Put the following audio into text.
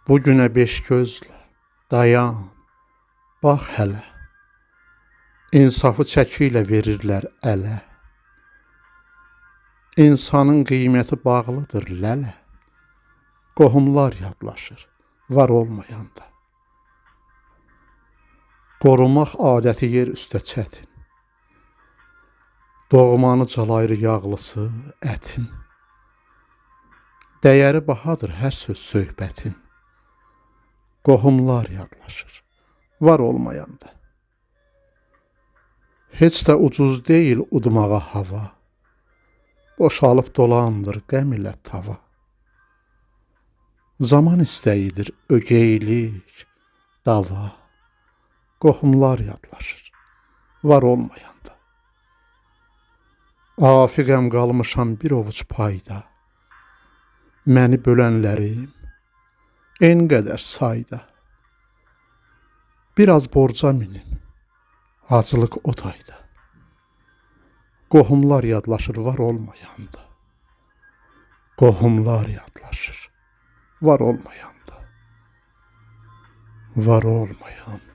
Bugünə beş gözlə, dayan, bax hələ. İnsafı çəki ilə verirlər ələ. İnsanın qiyməti bağlıdır lələ. Qohumlar yadlaşır, var olmayanda. Qorumaq adəti yer üstə çətin. Doğmanı calayır yağlısı, ətin. Dəyəri bahadır hər söz söhbətin. Qohumlar yadlaşır, var olmayanda. Heç də ucuz deyil udmağa hava. Boşalıb dolandır qəm ilə tava. Zaman istəyidir ögeylik, dava. Qohumlar yadlaşır, var olmayanda. Afiqəm qalmışam bir ovuc payda. Məni bölənlərim en qədər sayda. Biraz borca minim, acılıq o tayda. Qohumlar yadlaşır, var olmayanda. Qohumlar yadlaşır, var olmayanda. Var olmayanda.